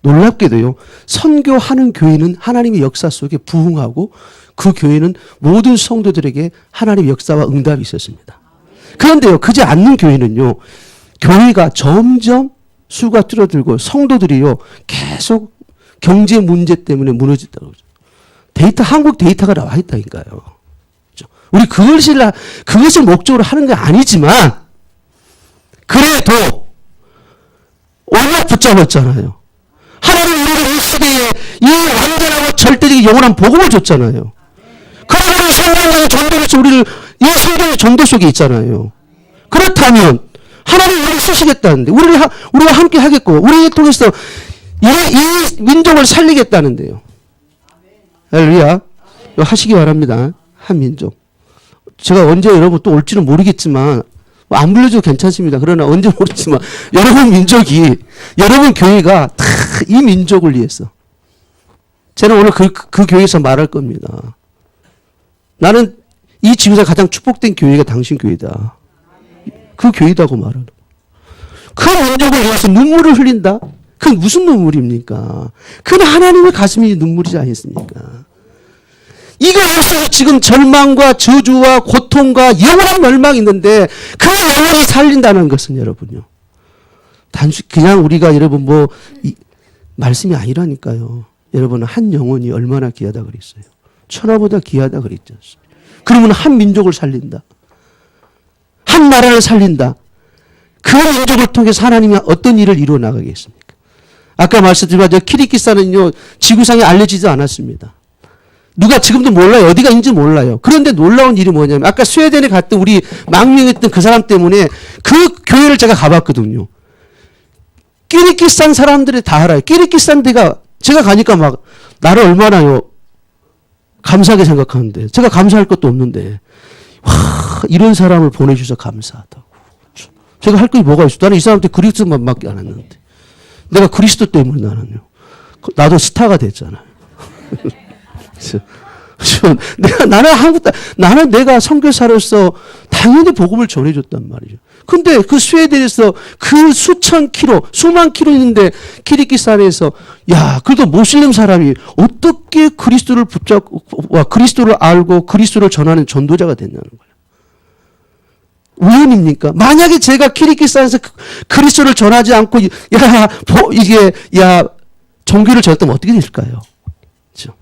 놀랍게도요 선교하는 교회는 하나님의 역사 속에 부흥하고 그 교회는 모든 성도들에게 하나님의 역사와 응답이 있었습니다. 그런데요 그지 않는 교회는요 교회가 점점 수가 줄어들고 성도들이요 계속 경제 문제 때문에 무너졌다고 그러죠. 한국 데이터가 나와 있다니까요. 우리 그것을 목적으로 하는 게 아니지만 그래도 언약 붙잡았잖아요. 하나님 우리를 이 시대에 이 완전하고 절대적인 영원한 복음을 줬잖아요. 그러므로 성경의 전도에서 우리를 이 성경의 전도 속에 있잖아요. 그렇다면 하나님 우리를 쓰시겠다는데 우리와 함께 하겠고 우리를 통해서 이 민족을 살리겠다는데요. 할렐루야. 하시기 바랍니다. 한 민족. 제가 언제 여러분 또 올지는 모르겠지만 안 불러줘도 괜찮습니다. 그러나 언제 모르지만 여러분 민족이 여러분 교회가 다 이 민족을 위해서 저는 오늘 그 교회에서 말할 겁니다. 나는 이 지구에서 가장 축복된 교회가 당신 교회다. 그 교회다고 말하는 그 민족을 위해서 눈물을 흘린다? 그건 무슨 눈물입니까? 그건 하나님의 가슴이 눈물이지 않습니까? 이거 없어서 지금 절망과 저주와 고통과 영원한 멸망이 있는데 그 영혼을 살린다는 것은 여러분요. 그냥 우리가 여러분 말씀이 아니라니까요. 여러분 한 영혼이 얼마나 귀하다 그랬어요. 천하보다 귀하다 그랬죠. 그러면 한 민족을 살린다. 한 나라를 살린다. 그 민족을 통해서 하나님이 어떤 일을 이루어 나가겠습니까? 아까 말씀드린 키르기스탄은요 지구상에 알려지지 않았습니다. 누가 지금도 몰라요. 어디가 있는지 몰라요. 그런데 놀라운 일이 뭐냐면 아까 스웨덴에 갔던 우리 망명했던 그 사람 때문에 그 교회를 제가 가봤거든요. 키르기스탄 사람들이 다 알아요. 키르기스탄 제가 가니까 막 나를 얼마나요 감사하게 생각하는데 제가 감사할 것도 없는데 와 이런 사람을 보내주셔서 감사하다고. 제가 할 것이 뭐가 있어. 나는 이 사람한테 그리스도만밖에 안 했는데 내가 그리스도 때문에 나도 스타가 됐잖아요. 나는 내가 선교사로서 당연히 복음을 전해줬단 말이죠. 근데 그 스웨덴에서 그 수천 킬로, 수만 킬로 있는데 키르기스탄에서 야, 그래도 모슬렘 사람이 어떻게 그리스도를 붙잡고, 그리스도를 알고 그리스도를 전하는 전도자가 됐냐는 거예요. 우연입니까? 만약에 제가 키르기스탄에서 그리스도를 전하지 않고, 종교를 전했다면 어떻게 될까요? 그렇죠?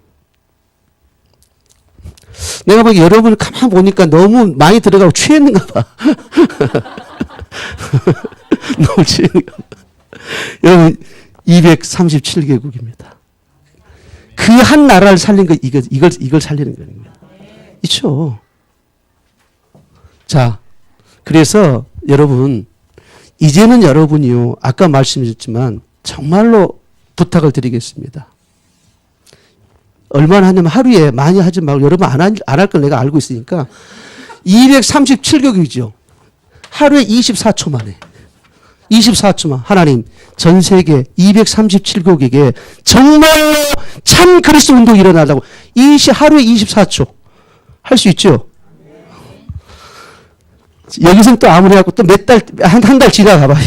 내가 보기 여러분을 가만 보니까 너무 많이 들어가고 취했는가 봐. 너무 취했는가 봐. 여러분, 237개국입니다. 그 한 나라를 살린 거, 이걸 살리는 겁니다. 있죠. 자, 그래서 여러분, 이제는 여러분이요, 아까 말씀드렸지만, 정말로 부탁을 드리겠습니다. 얼마나 하냐면 하루에 많이 하지 말고 여러분 안 할 걸 내가 알고 있으니까 237개국이죠. 하루에 24초 만에. 24초만 하나님 전 세계 237개국에게 정말로 참 그리스도 운동이 일어나려고 하루에 24초 할 수 있죠. 여기서는 또 아무리 하고 또 몇 달, 한 달 지나가 봐요.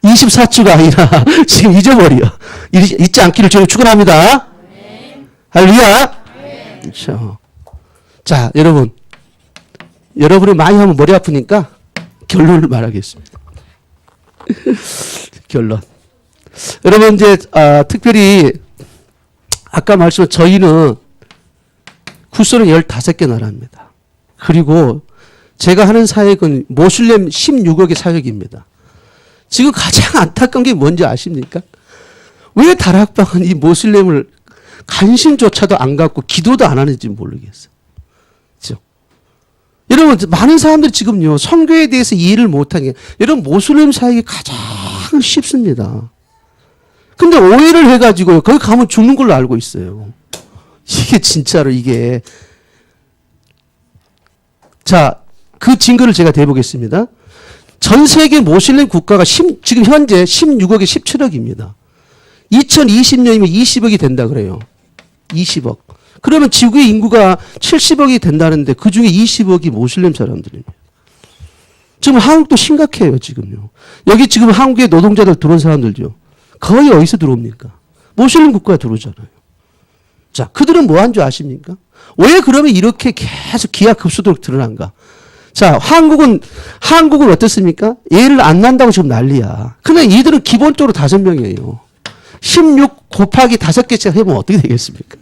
24초가 아니라 지금 잊어버려. 잊지 않기를 저는 축원합니다. 할렐루야. 그렇죠. 자, 여러분이 많이 하면 머리 아프니까 결론을 말하겠습니다. 결론. 여러분 이제 특별히 아까 말씀한 저희는 구소는 15개 나라입니다. 그리고 제가 하는 사역은 모슬렘 16억의 사역입니다. 지금 가장 안타까운 게 뭔지 아십니까? 왜 다락방은 이 모슬렘을 관심조차도 안 갖고 기도도 안 하는지 모르겠어요. 그렇죠? 여러분 많은 사람들이 지금요 선교에 대해서 이해를 못하는 게 여러분 모슬렘 사역이 가장 쉽습니다. 근데 오해를 해가지고요 거기 가면 죽는 걸로 알고 있어요. 이게 진짜로 이게 자. 그 증거를 제가 대보겠습니다. 전 세계 모슬렘 국가가 지금 현재 16억에 17억입니다. 2020년이면 20억이 된다 그래요. 20억. 그러면 지구의 인구가 70억이 된다는데 그 중에 20억이 모슬렘 사람들입니다. 지금 한국도 심각해요, 지금요. 여기 지금 한국에 노동자들 들어온 사람들죠. 거의 어디서 들어옵니까? 모슬렘 국가에 들어오잖아요. 자, 그들은 뭐 한 줄 아십니까? 왜 그러면 이렇게 계속 기하급수적으로 드러난가? 자, 한국은 어떻습니까? 얘를 안 난다고 지금 난리야. 근데 이들은 기본적으로 5명이에요. 16 곱하기 5개씩 해보면 어떻게 되겠습니까?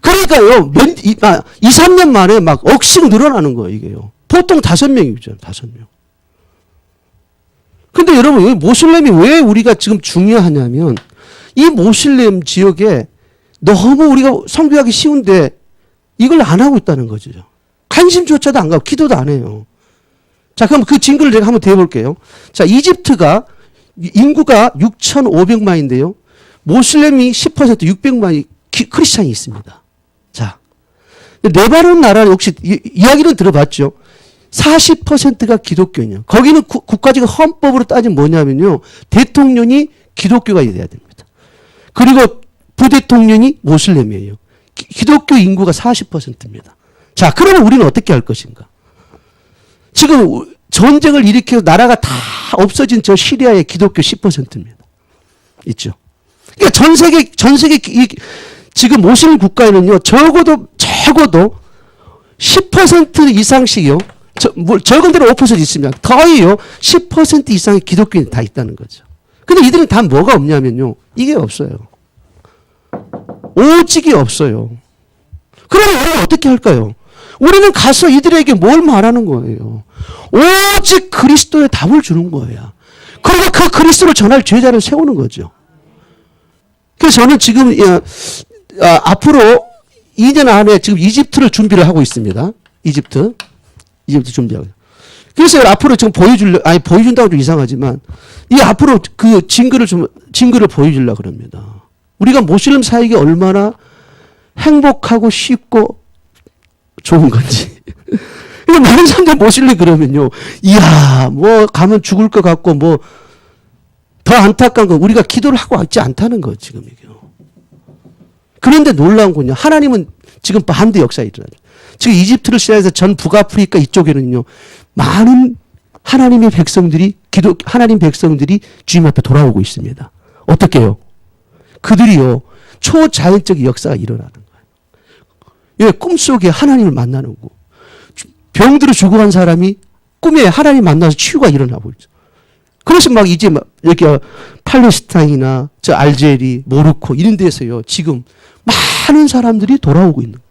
그러니까요, 2, 3년 만에 막 억씩 늘어나는 거예요, 이게요. 보통 5명이죠, 5명. 근데 여러분, 모슬렘이 왜 우리가 지금 중요하냐면, 이 모슬렘 지역에 너무 우리가 선교하기 쉬운데, 이걸 안 하고 있다는 거죠. 관심조차도 안 가고 기도도 안 해요. 자, 그럼 그 증거를 제가 한번 대볼게요. 자, 이집트가 인구가 6,500만인데요. 모슬렘이 10% 600만이 크리스찬이 있습니다. 자, 네바논 나라는 혹시 이야기는 들어봤죠? 40%가 기독교냐. 거기는 국가적 헌법으로 따지면 뭐냐면요. 대통령이 기독교가 돼야 됩니다. 그리고 부대통령이 모슬렘이에요. 기독교 인구가 40%입니다. 자, 그러면 우리는 어떻게 할 것인가? 지금 전쟁을 일으켜서 나라가 다 없어진 저 시리아의 기독교 10%입니다. 있죠. 그러니까 전 세계 지금 모슬렘 국가에는요, 적어도 10% 이상씩요, 적은 대로 5% 있으면 거의요, 10% 이상의 기독교인이 다 있다는 거죠. 근데 이들은 다 뭐가 없냐면요, 이게 없어요. 오직이 없어요. 그러면 우리는 어떻게 할까요? 우리는 가서 이들에게 뭘 말하는 거예요? 오직 그리스도의 답을 주는 거예요. 그리고 그 그리스도를 전할 제자를 세우는 거죠. 그래서 저는 지금 앞으로 2년 안에 지금 이집트를 준비를 하고 있습니다. 이집트 준비하고. 그래서 앞으로 지금 보여준다고 좀 이상하지만 이 앞으로 그 증거를 보여주려고 그럽니다. 우리가 모슬렘 사역이 얼마나 행복하고 쉽고 좋은 건지. 그러니까 많은 사람들 모슬렘 그러면요. 이야, 뭐 가면 죽을 것 같고 뭐 더 안타까운 건 우리가 기도를 하고 있지 않다는 거 지금 이게요. 그런데 놀라운 건요. 하나님은 지금 반대 역사에 일어나요. 지금 이집트를 시작해서 전 북아프리카 이쪽에는요, 많은 하나님의 백성들이, 하나님 백성들이 주님 앞에 돌아오고 있습니다. 어떻게 해요? 그들이요, 초자연적 역사가 일어나는 거예요. 예, 꿈속에 하나님을 만나는 거. 병들어 죽어간 사람이 꿈에 하나님 만나서 치유가 일어나고 있죠. 그래서 막 이제 막 이렇게 팔레스타인이나 저 알제리, 모로코 이런 데서요, 지금 많은 사람들이 돌아오고 있는 거예요.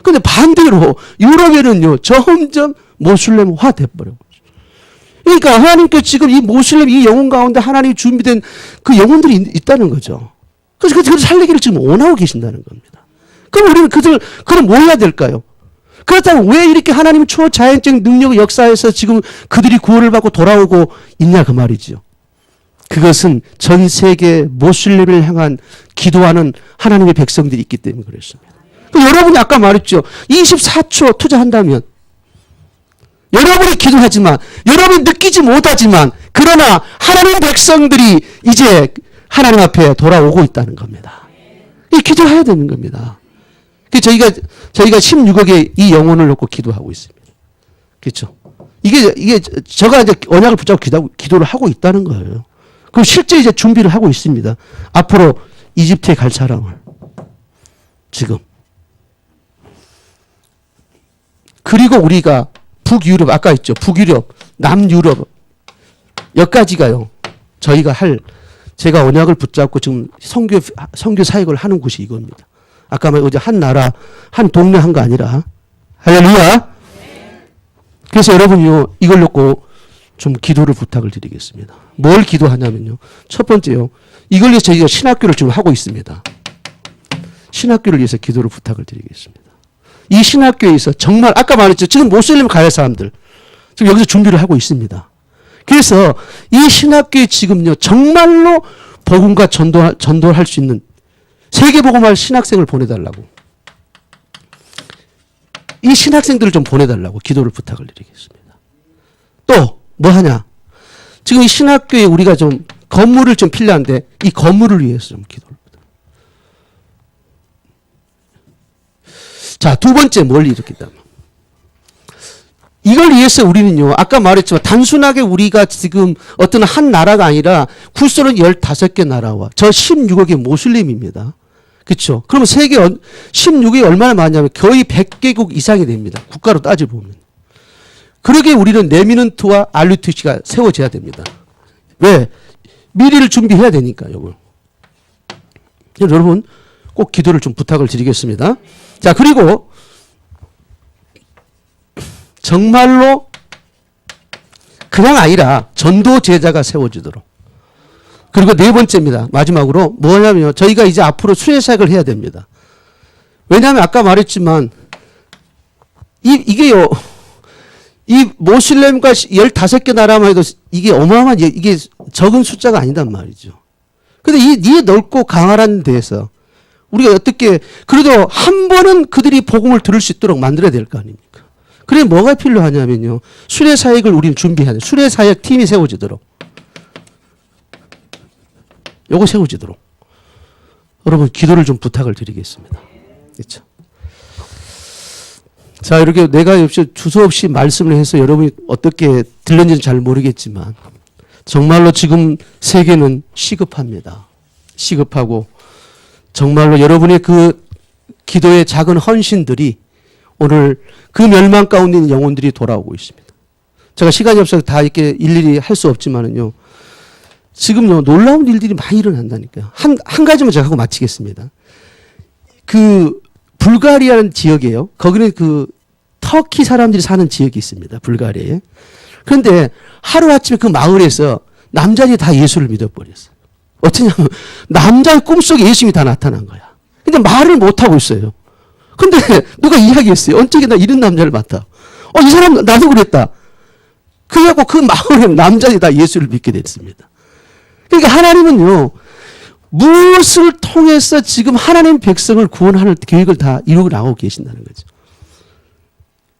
근데 반대로 유럽에는요, 점점 모슬렘화 돼버려요. 그러니까 하나님께 지금 이 모슬렘 이 영혼 가운데 하나님이 준비된 그 영혼들이 있다는 거죠. 그래서 그들 살리기를 지금 원하고 계신다는 겁니다. 그럼 우리는 그럼 뭐 해야 될까요? 그렇다면 왜 이렇게 하나님의 초자연적 능력의 역사에서 지금 그들이 구원을 받고 돌아오고 있냐 그 말이죠. 그것은 전 세계 모슬렘을 향한 기도하는 하나님의 백성들이 있기 때문에 그렇습니다. 여러분이 아까 말했죠. 24초 투자한다면 여러분이 기도하지만 여러분이 느끼지 못하지만 그러나 하나님 백성들이 이제 하나님 앞에 돌아오고 있다는 겁니다. 이 기도해야 되는 겁니다. 저희가 16억의 이 영혼을 놓고 기도하고 있습니다. 그렇죠? 이게 제가 이제 언약을 붙잡고 기도를 하고 있다는 거예요. 그럼 실제 이제 준비를 하고 있습니다. 앞으로 이집트에 갈 사람을 지금. 그리고 우리가 북유럽 아까 있죠. 북유럽, 남유럽 여기까지가요. 저희가 제가 언약을 붙잡고 지금 선교 사역을 하는 곳이 이겁니다. 아까 어제 한 나라, 한 동네 한 거 아니라 할렐루야. 그래서 여러분이요 이걸 놓고 좀 기도를 부탁을 드리겠습니다. 뭘 기도하냐면요. 첫 번째요. 이걸 위해서 저희가 신학교를 지금 하고 있습니다. 신학교를 위해서 기도를 부탁을 드리겠습니다. 이 신학교에서 정말 아까 말했죠. 지금 모슬림 가야 사람들 지금 여기서 준비를 하고 있습니다. 그래서 이 신학교에 지금요 정말로 복음과 전도할 수 있는 세계복음할 신학생을 보내달라고 이 신학생들을 좀 보내달라고 기도를 부탁을 드리겠습니다. 또 뭐 하냐? 지금 이 신학교에 우리가 좀 건물을 좀 필요한데 이 건물을 위해서 좀 기도를 부탁합니다. 자, 두 번째 뭘 일으킨다면 이걸 위해서 우리는요, 아까 말했지만 단순하게 우리가 지금 어떤 한 나라가 아니라 구소는 15개 나라와 저 16억의 모슬림입니다. 그렇죠? 그러면 세계 16억이 얼마나 많냐면 거의 100개국 이상이 됩니다. 국가로 따져보면. 그러게 우리는 레미넌트와 RUTC가 세워져야 됩니다. 왜? 미래를 준비해야 되니까 이걸. 여러분 꼭 기도를 좀 부탁을 드리겠습니다. 자, 그리고 정말로 그냥 아니라 전도 제자가 세워지도록. 그리고 네 번째입니다. 마지막으로 뭐냐면 저희가 이제 앞으로 수혜사역을 해야 됩니다. 왜냐하면 아까 말했지만 이게요. 이 모슬렘과 15개 나라만 해도 이게 어마어마한 이게 적은 숫자가 아니단 말이죠. 근데 이 넓고 강한 데에서 우리가 어떻게 그래도 한 번은 그들이 복음을 들을 수 있도록 만들어야 될 거 아닙니까? 그래 뭐가 필요하냐면요. 수례사역을 우리는 준비해야 돼요. 수례사역 팀이 세워지도록. 요거 세워지도록. 여러분 기도를 좀 부탁을 드리겠습니다. 그렇죠? 자, 이렇게 내가 역시 주소없이 말씀을 해서 여러분이 어떻게 들렸는지는 잘 모르겠지만 정말로 지금 세계는 시급합니다. 시급하고 정말로 여러분의 그 기도의 작은 헌신들이 오늘 그 멸망 가운데 있는 영혼들이 돌아오고 있습니다. 제가 시간이 없어서 다 이렇게 일일이 할 수 없지만은요. 지금요, 놀라운 일들이 많이 일어난다니까요. 한 가지만 제가 하고 마치겠습니다. 그, 불가리아라는 지역이에요. 거기는 그, 터키 사람들이 사는 지역이 있습니다. 불가리아에. 그런데 하루아침에 그 마을에서 남자들이 다 예수를 믿어버렸어요. 어쩌냐면, 남자의 꿈속에 예수님이 다 나타난 거야. 근데 말을 못하고 있어요. 근데 누가 이야기했어요. 언제 나 이런 남자를 맡아. 이 사람 나도 그랬다. 그래갖고 그 마을에 남자들이 다 예수를 믿게 됐습니다. 그러니까 하나님은요, 무엇을 통해서 지금 하나님 백성을 구원하는 계획을 다 이루고 나오고 계신다는 거죠.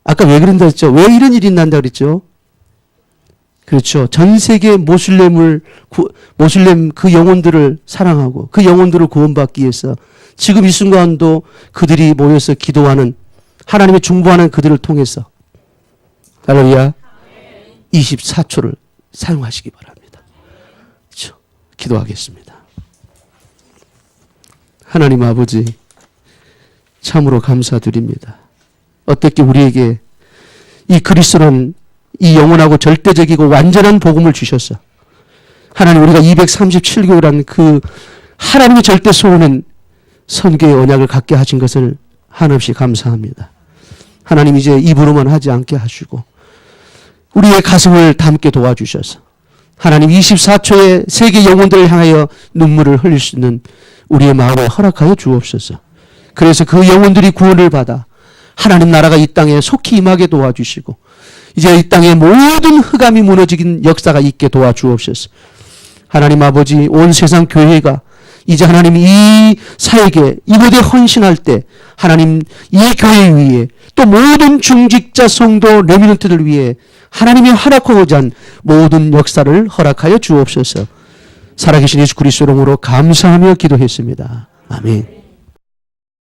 아까 왜 그런다 했죠? 왜 이런 일이 난다 그랬죠? 그렇죠. 전 세계 모슬렘 그 영혼들을 사랑하고 그 영혼들을 구원받기 위해서 지금 이 순간도 그들이 모여서 기도하는 하나님의 중보하는 그들을 통해서 할렐루야 24초를 사용하시기 바랍니다. 그렇죠? 기도하겠습니다. 하나님 아버지 참으로 감사드립니다. 어떻게 우리에게 이 그리스도는 이 영원하고 절대적이고 완전한 복음을 주셨어. 하나님 우리가 237교라는 그 하나님의 절대 소원은 선교의 언약을 갖게 하신 것을 한없이 감사합니다. 하나님 이제 입으로만 하지 않게 하시고 우리의 가슴을 담게 도와주셔서 하나님 24초의 세계 영혼들을 향하여 눈물을 흘릴 수 있는 우리의 마음을 허락하여 주옵소서. 그래서 그 영혼들이 구원을 받아 하나님 나라가 이 땅에 속히 임하게 도와주시고 이제 이 땅에 모든 흑암이 무너지긴 역사가 있게 도와주옵소서. 하나님 아버지 온 세상 교회가 이제 하나님 이 사역에 이곳에 헌신할 때 하나님 이 교회 위에 또 모든 중직자 성도 레미넌트들 위해 하나님이 허락하고자 한 모든 역사를 허락하여 주옵소서. 살아계신 예수 그리스도 이름으로 감사하며 기도했습니다. 아멘.